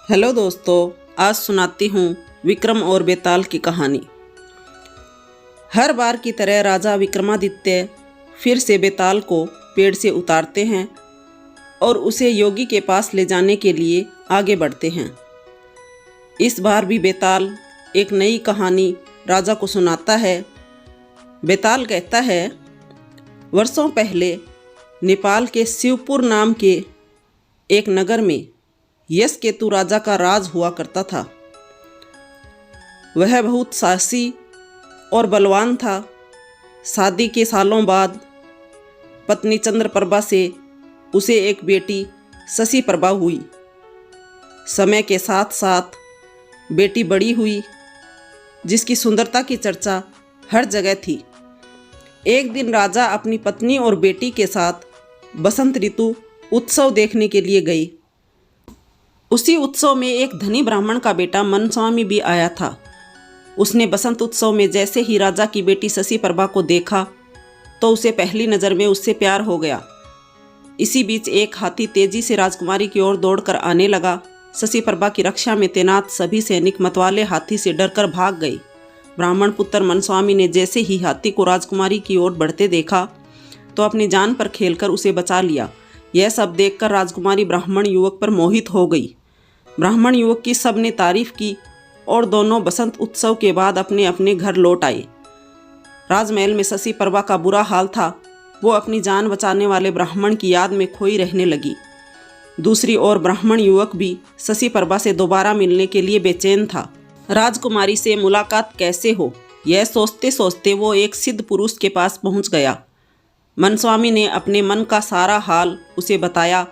Hello दोस्तों, आज सुनाती हूँ विक्रम और बेताल की कहानी। हर बार की तरह राजा विक्रमादित्य फिर से बेताल को पेड़ से उतारते हैं और उसे योगी के पास ले जाने के लिए आगे बढ़ते हैं। इस बार भी बेताल एक नई कहानी राजा को सुनाता है। बेताल कहता है, वर्षों पहले नेपाल के शिवपुर नाम के एक नगर में यशकेतु राजा का राज हुआ करता था। वह बहुत साहसी और बलवान था। शादी के सालों बाद पत्नी चंद्रप्रभा से उसे एक बेटी शशिप्रभा हुई। समय के साथ साथ बेटी बड़ी हुई, जिसकी सुंदरता की चर्चा हर जगह थी। एक दिन राजा अपनी पत्नी और बेटी के साथ बसंत ऋतु उत्सव देखने के लिए गए। उसी उत्सव में एक धनी ब्राह्मण का बेटा मनस्वामी भी आया था। उसने बसंत उत्सव में जैसे ही राजा की बेटी शशिप्रभा को देखा तो उसे पहली नज़र में उससे प्यार हो गया। इसी बीच एक हाथी तेजी से राजकुमारी की ओर दौड़कर आने लगा। शशिप्रभा की रक्षा में तैनात सभी सैनिक मतवाले हाथी से डरकर भाग गए। ब्राह्मण पुत्र मनस्वामी ने जैसे ही हाथी को राजकुमारी की ओर बढ़ते देखा तो अपनी जान पर खेलकर उसे बचा लिया। यह सब देखकर राजकुमारी ब्राह्मण युवक पर मोहित हो गई। ब्राह्मण युवक की सबने तारीफ की और दोनों बसंत उत्सव के बाद अपने अपने घर लौट आए। राजमहल में शशिप्रभा का बुरा हाल था। वो अपनी जान बचाने वाले ब्राह्मण की याद में खोई रहने लगी। दूसरी ओर ब्राह्मण युवक भी शशिप्रभा से दोबारा मिलने के लिए बेचैन था। राजकुमारी से मुलाकात कैसे हो, यह सोचते सोचते वो एक सिद्ध पुरुष के पास पहुंच गया। मनस्वामी ने अपने मन का सारा हाल उसे बताया।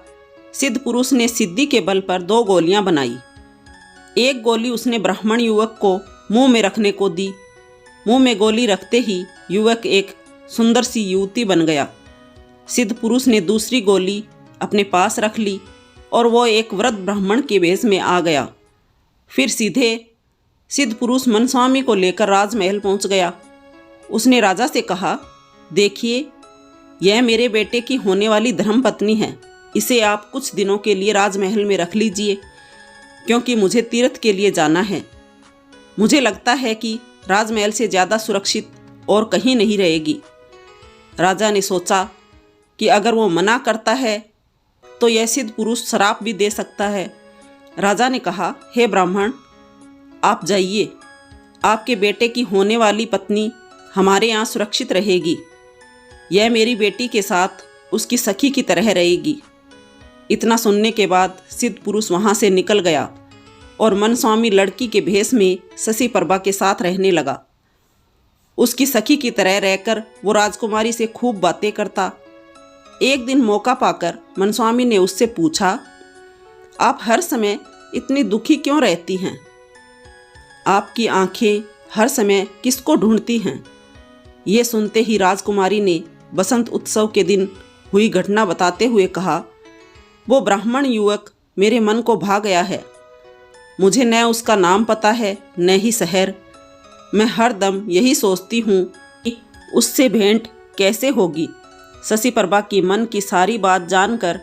सिद्ध पुरुष ने सिद्धि के बल पर 2 गोलियां बनाई। एक गोली उसने ब्राह्मण युवक को मुंह में रखने को दी। मुंह में गोली रखते ही युवक एक सुंदर सी युवती बन गया। सिद्ध पुरुष ने दूसरी गोली अपने पास रख ली और वो एक वृद्ध ब्राह्मण के वेश में आ गया। फिर सीधे सिद्ध पुरुष मनस्वामी को लेकर राजमहल पहुंच गया। उसने राजा से कहा, देखिए, यह मेरे बेटे की होने वाली धर्मपत्नी है। इसे आप कुछ दिनों के लिए राजमहल में रख लीजिए, क्योंकि मुझे तीर्थ के लिए जाना है। मुझे लगता है कि राजमहल से ज़्यादा सुरक्षित और कहीं नहीं रहेगी। राजा ने सोचा कि अगर वो मना करता है तो यह सिद्ध पुरुष श्राप भी दे सकता है। राजा ने कहा, हे ब्राह्मण, आप जाइए। आपके बेटे की होने वाली पत्नी हमारे यहाँ सुरक्षित रहेगी। यह मेरी बेटी के साथ उसकी सखी की तरह रहेगी। इतना सुनने के बाद सिद्ध पुरुष वहाँ से निकल गया और मनस्वामी लड़की के भेष में शशिप्रभा के साथ रहने लगा। उसकी सखी की तरह रहकर वो राजकुमारी से खूब बातें करता। एक दिन मौका पाकर मनस्वामी ने उससे पूछा, आप हर समय इतनी दुखी क्यों रहती हैं? आपकी आंखें हर समय किसको ढूंढती हैं? ये सुनते ही राजकुमारी ने बसंत उत्सव के दिन हुई घटना बताते हुए कहा, वो ब्राह्मण युवक मेरे मन को भा गया है। मुझे न उसका नाम पता है न ही शहर। मैं हर दम यही सोचती हूँ कि उससे भेंट कैसे होगी। शशिप्रभा की मन की सारी बात जानकर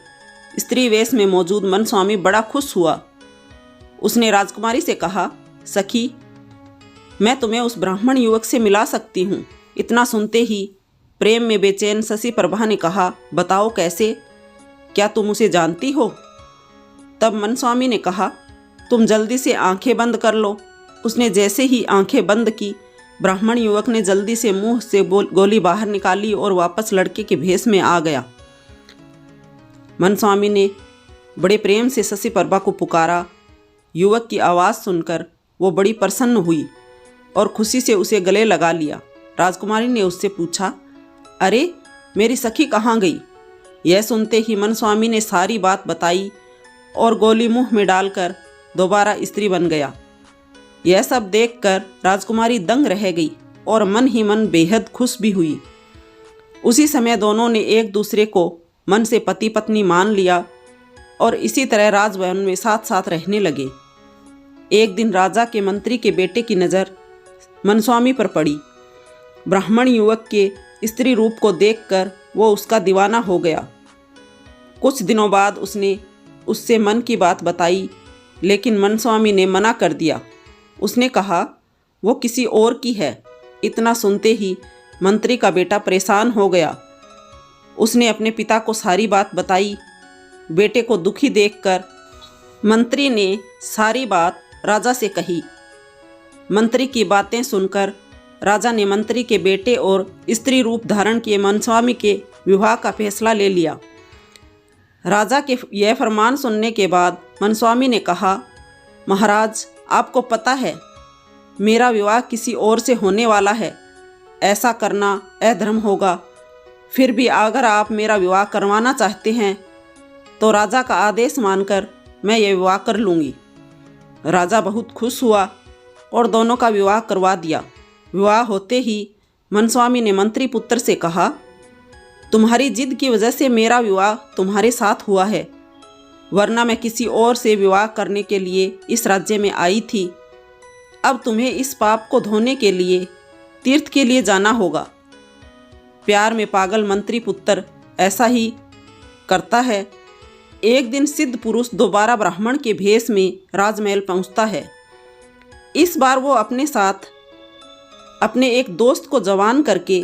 स्त्री वेश में मौजूद मनस्वामी बड़ा खुश हुआ। उसने राजकुमारी से कहा, सखी, मैं तुम्हें उस ब्राह्मण युवक से मिला सकती हूँ। इतना सुनते ही प्रेम में बेचैन शशिप्रभा ने कहा, बताओ कैसे? क्या तुम उसे जानती हो? तब मनस्वामी ने कहा, तुम जल्दी से आंखें बंद कर लो। उसने जैसे ही आंखें बंद की, ब्राह्मण युवक ने जल्दी से मुंह से गोली बाहर निकाली और वापस लड़के के भेष में आ गया। मनस्वामी ने बड़े प्रेम से शशिप्रभा को पुकारा। युवक की आवाज़ सुनकर वो बड़ी प्रसन्न हुई और खुशी से उसे गले लगा लिया। राजकुमारी ने उससे पूछा, अरे, मेरी सखी कहाँ गई? यह सुनते ही मनस्वामी ने सारी बात बताई और गोली मुंह में डालकर दोबारा स्त्री बन गया। यह सब देखकर राजकुमारी दंग रह गई और मन ही मन बेहद खुश भी हुई। उसी समय दोनों ने एक दूसरे को मन से पति पत्नी मान लिया और इसी तरह राजभवन में साथ साथ रहने लगे। एक दिन राजा के मंत्री के बेटे की नज़र मनस्वामी पर पड़ी। ब्राह्मण युवक के स्त्री रूप को देखकर वो उसका दीवाना हो गया। कुछ दिनों बाद उसने उससे मन की बात बताई लेकिन मनस्वामी ने मना कर दिया। उसने कहा वो किसी और की है। इतना सुनते ही मंत्री का बेटा परेशान हो गया। उसने अपने पिता को सारी बात बताई। बेटे को दुखी देखकर मंत्री ने सारी बात राजा से कही। मंत्री की बातें सुनकर राजा ने मंत्री के बेटे और स्त्री रूप धारण किए मनस्वामी के विवाह का फैसला ले लिया। राजा के यह फरमान सुनने के बाद मनस्वामी ने कहा, महाराज, आपको पता है मेरा विवाह किसी और से होने वाला है। ऐसा करना अधर्म होगा। फिर भी अगर आप मेरा विवाह करवाना चाहते हैं तो राजा का आदेश मानकर मैं ये विवाह कर लूँगी। राजा बहुत खुश हुआ और दोनों का विवाह करवा दिया। विवाह होते ही मनस्वामी ने मंत्री पुत्र से कहा, तुम्हारी जिद की वजह से मेरा विवाह तुम्हारे साथ हुआ है, वरना मैं किसी और से विवाह करने के लिए इस राज्य में आई थी। अब तुम्हें इस पाप को धोने के लिए तीर्थ के लिए जाना होगा। प्यार में पागल मंत्री पुत्र ऐसा ही करता है। एक दिन सिद्ध पुरुष दोबारा ब्राह्मण के भेष में राजमहल पहुंचता है। इस बार वो अपने साथ अपने एक दोस्त को जवान करके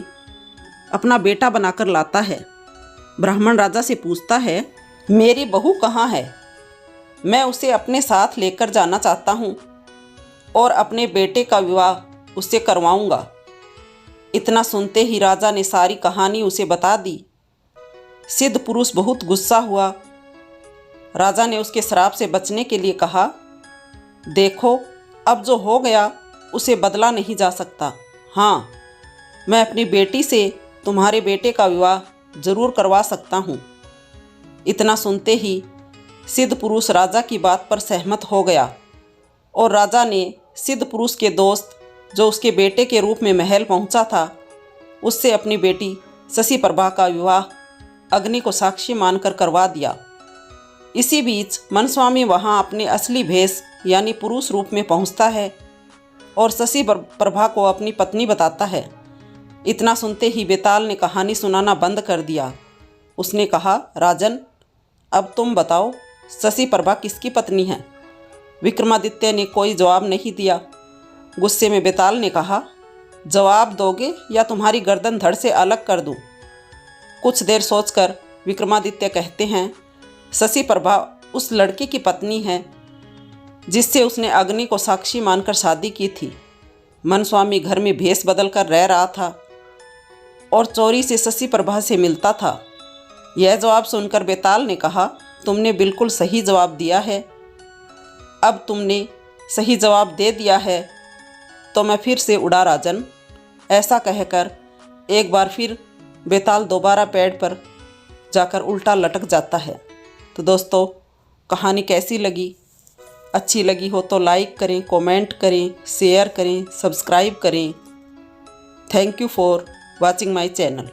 अपना बेटा बनाकर लाता है। ब्राह्मण राजा से पूछता है, मेरी बहू कहाँ है? मैं उसे अपने साथ लेकर जाना चाहता हूँ और अपने बेटे का विवाह उससे करवाऊँगा। इतना सुनते ही राजा ने सारी कहानी उसे बता दी। सिद्ध पुरुष बहुत गुस्सा हुआ। राजा ने उसके श्राप से बचने के लिए कहा, देखो, अब जो हो गया उसे बदला नहीं जा सकता। हाँ, मैं अपनी बेटी से तुम्हारे बेटे का विवाह जरूर करवा सकता हूँ। इतना सुनते ही सिद्ध पुरुष राजा की बात पर सहमत हो गया और राजा ने सिद्ध पुरुष के दोस्त, जो उसके बेटे के रूप में महल पहुँचा था, उससे अपनी बेटी शशि प्रभा का विवाह अग्नि को साक्षी मानकर करवा दिया। इसी बीच मनस्वामी वहाँ अपने असली भेष यानी पुरुष रूप में पहुँचता है और शशि प्रभा को अपनी पत्नी बताता है। इतना सुनते ही बेताल ने कहानी सुनाना बंद कर दिया। उसने कहा, राजन, अब तुम बताओ, शशि प्रभा किसकी पत्नी है? विक्रमादित्य ने कोई जवाब नहीं दिया। गुस्से में बेताल ने कहा, जवाब दोगे या तुम्हारी गर्दन धड़ से अलग कर दूं? कुछ देर सोचकर विक्रमादित्य कहते हैं, शशि प्रभा उस लड़की की पत्नी है जिससे उसने अग्नि को साक्षी मानकर शादी की थी। मनस्वामी घर में भेष बदल कर रह रहा था और चोरी से शशि प्रभा से मिलता था। यह जवाब सुनकर बेताल ने कहा, तुमने बिल्कुल सही जवाब दिया है। अब तुमने सही जवाब दे दिया है तो मैं फिर से उड़ा राजन। ऐसा कहकर एक बार फिर बेताल दोबारा पेड़ पर जाकर उल्टा लटक जाता है। तो दोस्तों, कहानी कैसी लगी? अच्छी लगी हो तो लाइक करें, कमेंट करें, शेयर करें, सब्सक्राइब करें। Thank you for watching my channel.